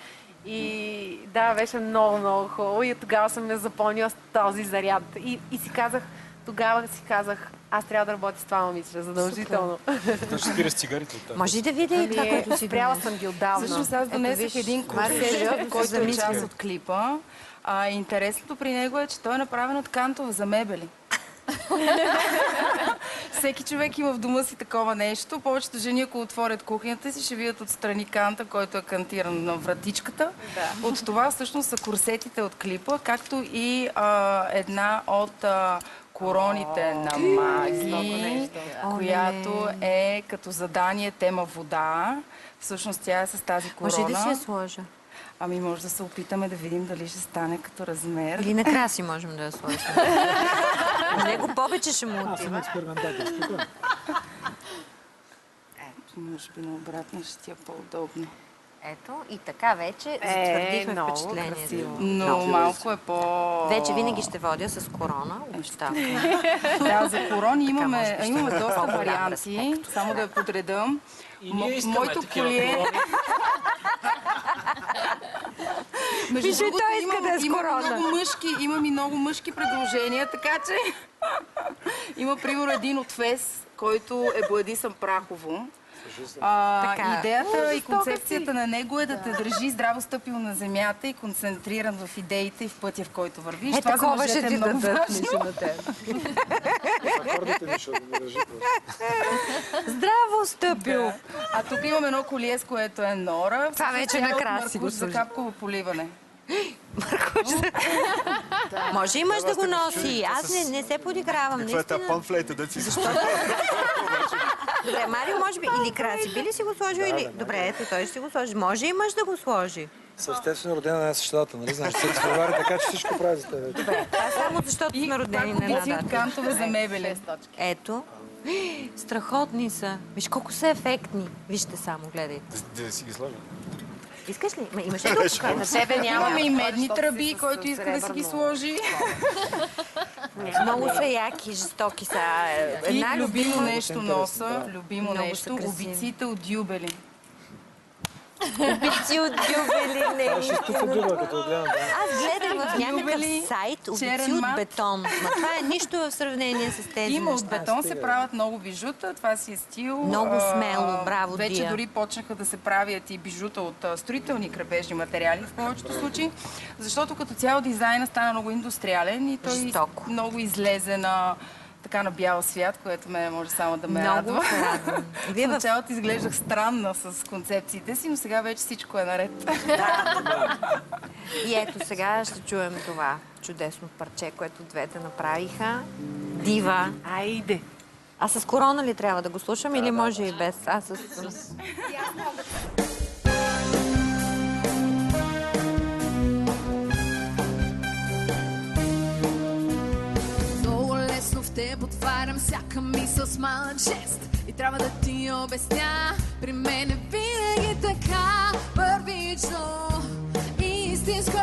И да, беше много, много хубаво. И тогава съм ме запомнила с този заряд. И си казах, аз трябва да работя с това момиче, задължително. Ще спираш цигарите от тази. Може и да видя и това, което си спряла съм ги отдавна. Всъщност аз донесох един курсет, който е част от клипа. Интересното при него е, че той е направен от кантове за мебели. Всеки човек има в дома си такова нещо. Повечето жени, ако отворят кухнята си, ще видят отстрани канта, който е кантиран на вратичката. Да. От това всъщност са курсетите от клипа, както и една от короните на Маги, която е като задание тема вода. Всъщност тя е с тази корона. Може да си я сложа? Може да се опитаме да видим дали ще стане като размер. Или накрая си можем да я сложим. Него повече ще му отива. Може би на обратно ще ти е по-удобно. Ето, и така вече затвърдихме впечатлението. Но малко е по... Вече винаги ще водя с корона. Да, за корони имаме доста варианти. Само да я подредам. Моето колие... Между другото, имам и много мъжки предложения, така че има, примерно, един от Фес, който е боядисан прахово. Идеята и концепцията на него е да те държи здраво стъпил на земята и концентриран в идеите и в пътя, в който вървиш. Това за мъжете е много важно. акордите ми ще го държи просто. Здраво, Стъпил! А тук имаме едно колие, с което е Нора. Това вече накрая си го Маркуш за служи. капково поливане. Може и мъж да го носи. Аз не се подигравам, Това е та наистина. панфлейта, да си защо? Добре, Марио, може би, или Краси, би ли си го сложил, или... Добре, ето, той ще си го сложи. Може и мъж да го сложи. Естествено родена на една съща дата, нали знаеш? 7 февруари, така че всичко прави за теб. Добре, това е само защото сме родени на една Кубици от дата. кантове за мебели. Ето. Страхотни са. Виж колко са ефектни. Вижте само, гледайте. Да си ги сложа. Искаш ли? Имаш ли да покажа? На тебе няма. Имаме и медни тръби, който иска да си ги сложи. Много са яки, жестоки са. И Една любимо нещо носа, Много любимо са нещо, красиви. обиците от дюбели. Обици от дюбели. Това ще изтуфа дюба, като гледам. Да. Аз гледах в някакъв Дюбели, сайт обици черен от мат. бетон. Ма това е нищо в сравнение с тези Има от неща. бетон се правят много бижута, това си е стил. Много смело, браво, Вече Дия. дори почнаха да се правят и бижута от строителни крепежни материали в повечето случаи, защото като цяло дизайна стана много индустриален и той Жестоко. много излезе на така на бял свят, което ме може само да ме Много радва. се радвам. Вие В в началото изглеждах странна с концепциите си, но сега вече всичко е наред. И ето сега ще чуем това чудесно парче, което двете направиха. Дива. Айде. А с корона ли трябва да го слушам или може и без? Аз с... Много лесно в теб отварям всяка мисъл с малък жест. И трябва да ти обясня, при мен е винаги така първично и истинско,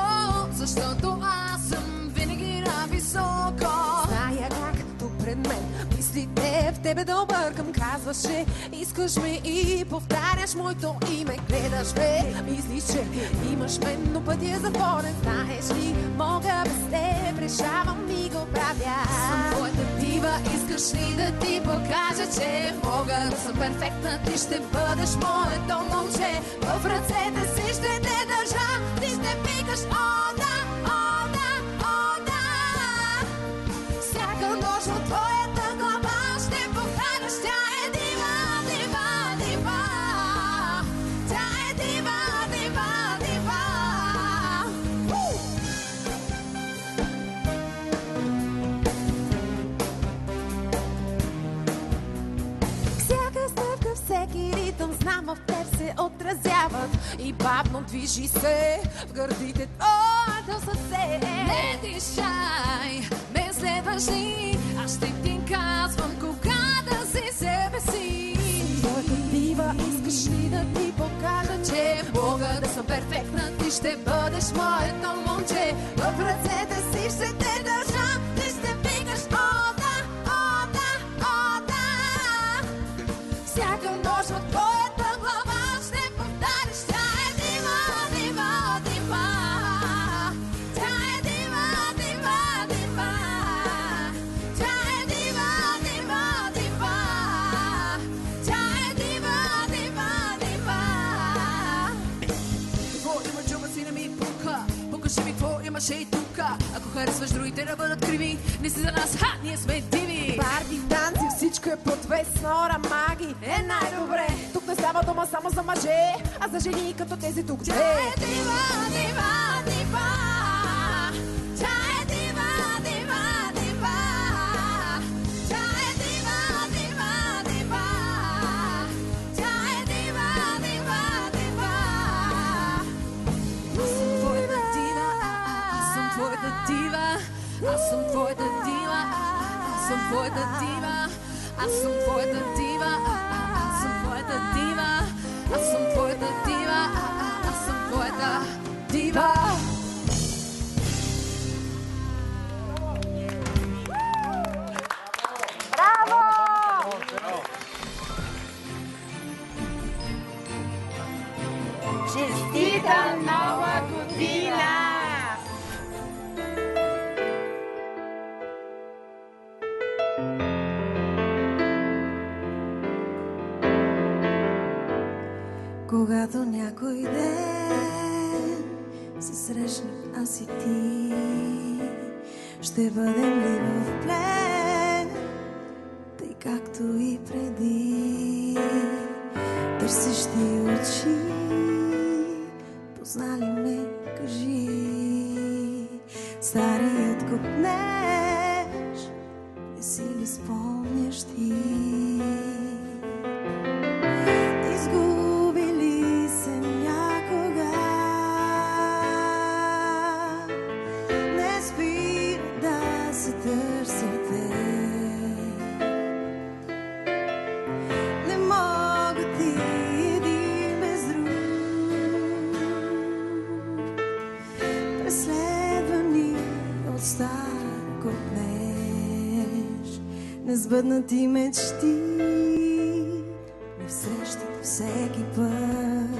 защото аз съм винаги на високо. Зная как тук пред мен мислите в тебе да объркам. Казваш, че искаш ме и повтаряш моето име. Гледаш ме, мислиш, че имаш мен, но пътя е затворен. Знаеш ли, мога без теб, решавам и го правя. Съм твоята дива, искаш ли да ти покажа, че мога да съм перфектна, ти ще бъдеш моето момче. В ръцете си ще те държа, ти ще викаш о да, о да, о да. Всяка нощ от твоята глава ще повтаряш, тя е дива, дива, дива. Тя е дива, дива, дива. Всяка стъпка, всеки ритъм, знам в теб се отразяват и бавно движи се в гърдите твоето сърце. Не дишай, ме следваш ли, аз ще ти казвам кога да си себе си. Твоята дива, искаш ли да ти покажа, че мога да съм перфектна, ти ще бъдеш моето момче. В ръцете си ще те държа, ти ще викаш о да, о да, о да. Всяка нощ в твоята глава ще повтаряш, тя е дива, дива, дива. Тя е дива, дива, дива. Тя е дива, дива, дива. Тя е дива, дива, дива. Какво има джуба си не ми пука? Покажи ми какво имаше и тука. Ако харесваш другите да бъдат криви, не си за нас, ха, ние сме диви. Парти, танци, всичко е подвес, Нора, маги е най-добре. Тук не става дума само за мъже, а за жени като тези тук. Тя е дива, дива, дива. Тя е дива, дива, дива. Тя е дива, дива, дива. Тя е дива, дива, дива. Аз съм твоята дива, аз съм твоята дива. Аз съм твоята дива, аз съм твоята дива. Аз съм твоята дива, аз съм твоята дива. Аз съм твоята дива, аз съм твоята дива. Честита нова година! Когато някой ден се срещнем аз и ти, ще бъдем ли в плен както и преди. Търсещи очи, познали ме, кажи. Старият копнеш, не си ли спомняш ти? Изгубили се някога, не спира да се търсите. Не могат и един без друг, преследвани от стар копнеш, несбъднати мечти ми всрещат всеки път,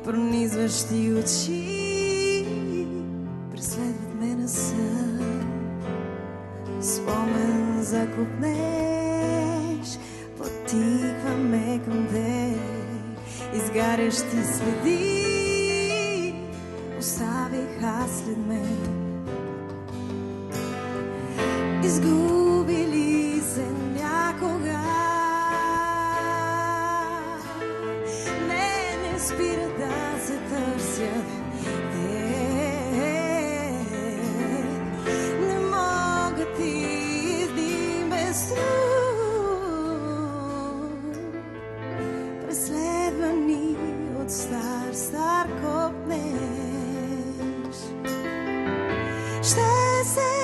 пронизващи очи преследват ме на сън. Спомен за копнеш потикваме към те, изгарящи следи оставих аз след мен. Изгубили се някога, не спира да се търсят те. Не могат и един без друг, преследвани от стар копнеш. Ще се